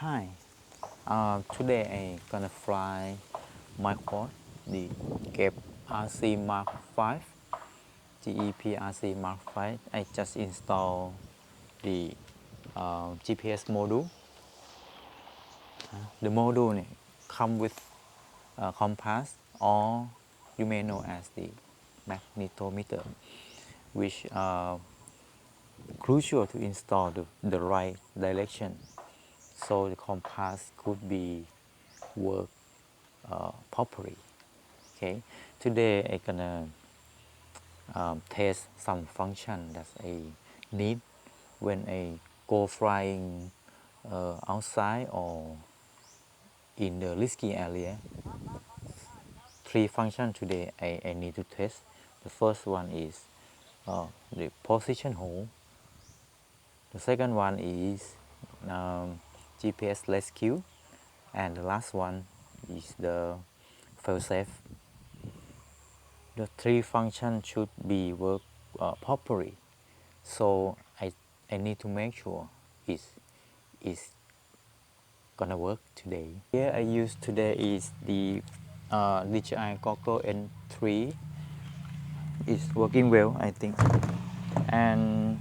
Hi, today I gonna fly my quad, the GEPRC Mark 5, GEPRC Mark 5. I just installed the GPS module. The module come with compass, or you may know as the magnetometer, which crucial to install the right direction, so the compass could be work properly. Okay, today I gonna test some function that I need when I go flying outside or in the risky area. Three functions today I need to test. The first one is the position hold. The second one is GPS rescue, and the last one is the failsafe. The three functions should be work properly, so I need to make sure it's gonna work today. Here I use today is the DJI Goggle N3. It's working well, I think, and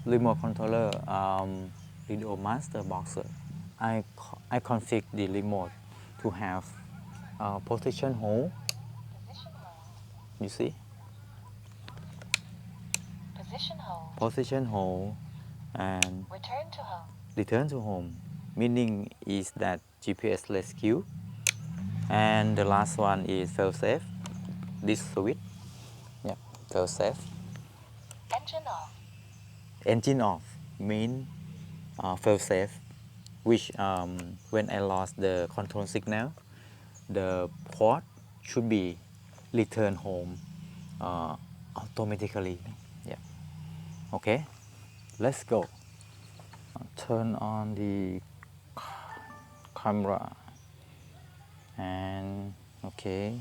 remote controller video master boxer. I config the remote to have position hold. You see, position hold and return to home, meaning is that GPS rescue, and the last one is failsafe. This switch, yeah, failsafe. Engine off mean failsafe, which when I lost the control signal, the quad should be return home automatically. Yeah. Okay, let's go. Turn on the camera and okay.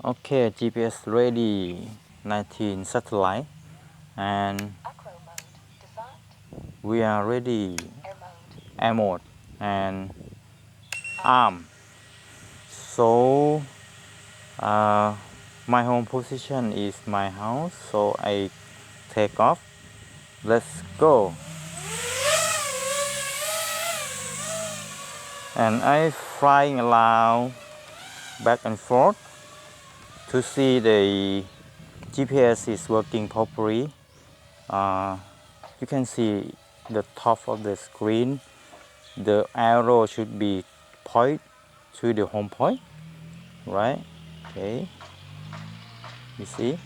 Okay, GPS ready, 19 satellite, and we are ready, air mode and arm. So my home position is my house, so I take off. Let's go. And I flying around back and forth to see the GPS is working properly. You can see the top of the screen. The arrow should be point to the home point, right? Okay. You see,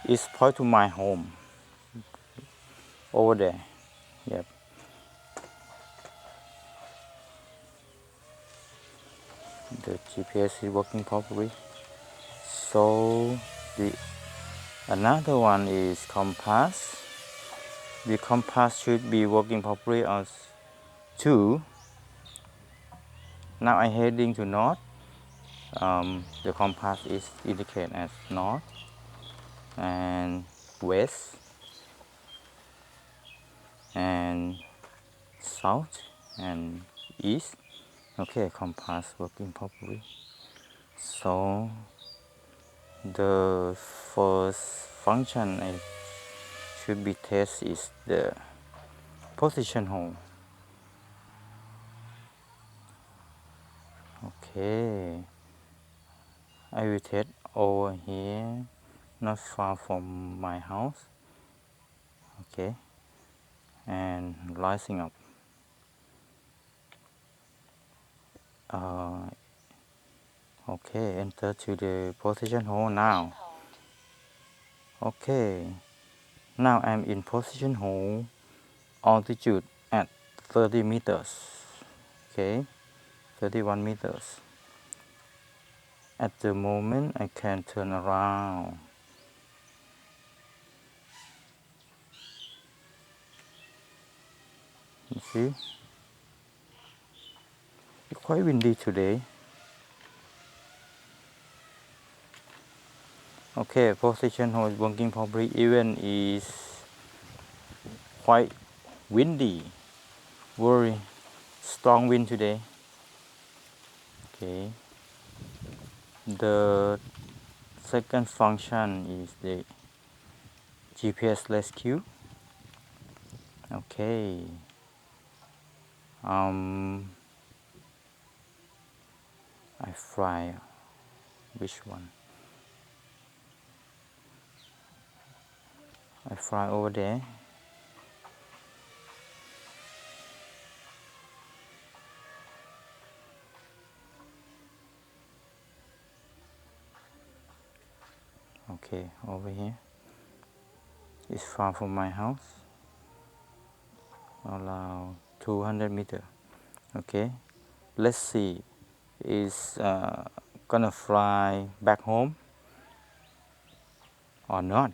it's point to my home over there. Yep. The GPS is working properly. So another one is compass. The compass should be working properly as too. Now I'm heading to north. The compass is indicated as north and west and south and east. Okay, compass working properly. So the first function I should be test is the position hold. Okay, I will test over here, not far from my house. Okay, and rising up. Okay, enter to the position hold now. Okay, now I'm in position hold, altitude at 30 meters. Okay, 31 meters. At the moment, I can turn around. You see? quite windy today. Okay, position hold is working properly, even is quite windy, very strong wind today. Okay, the second function is the GPS rescue. Okay, I fly, which one? I fly over there. Okay, over here. It's far from my house. Allow 200 meters. Okay, let's see. Is gonna fly back home or not?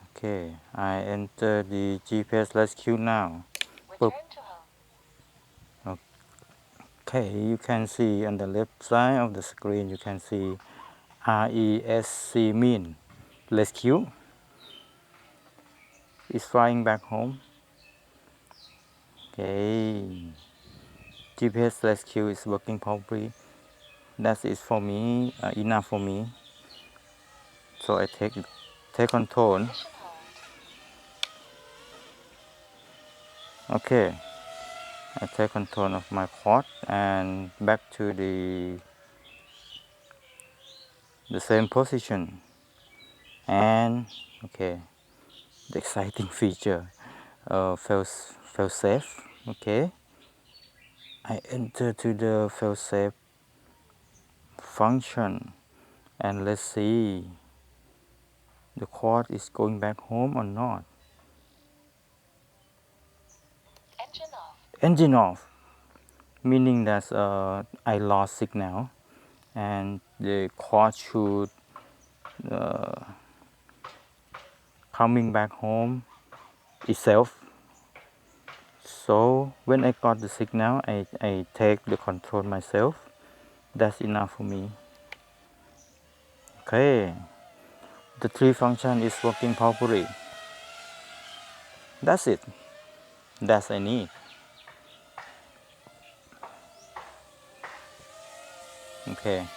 Okay, I enter the GPS rescue now. Okay, you can see on the left side of the screen, you can see RESC mean rescue is flying back home. Okay, GPS rescue is working properly. That is for me, enough for me. So I take control. Okay, I take control of my quad and back to the same position. And okay, the exciting feature, failsafe. Okay, I enter to the failsafe function, and let's see the quad is going back home or not. Engine off, meaning that I lost signal, and the quad should coming back home itself. So when I got the signal, I take the control myself. That's enough for me. Okay, the three function is working properly. That's it. That's I need. Okay.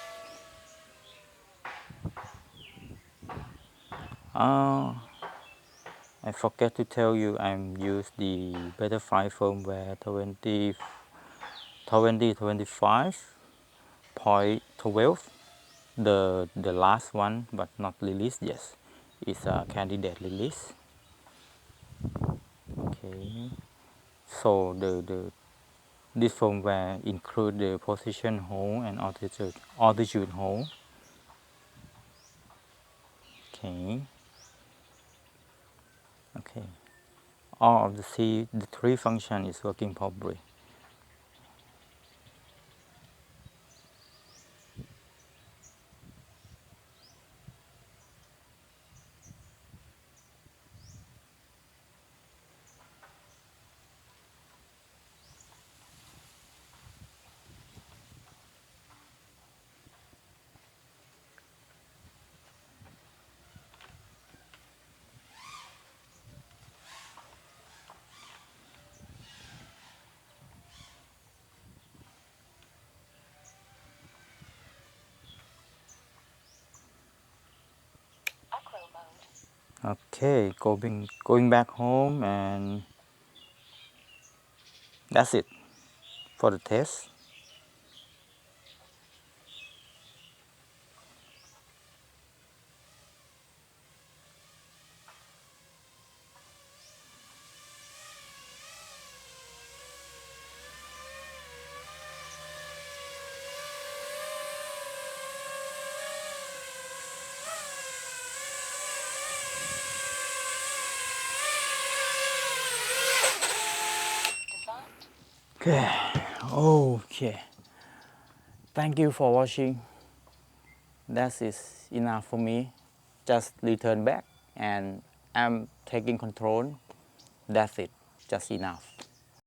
I forget to tell you I'm use the Betaflight Firmware 2025.12. The last one, but not released. Yes, it's a candidate release. Okay, so this firmware include the position hold and altitude hold. Okay. Okay. All of the three function is working properly. Okay, going back home, and that's it for the test. Okay, okay. Thank you for watching. That is enough for me. Just return back, and I'm taking control. That's it. Just enough.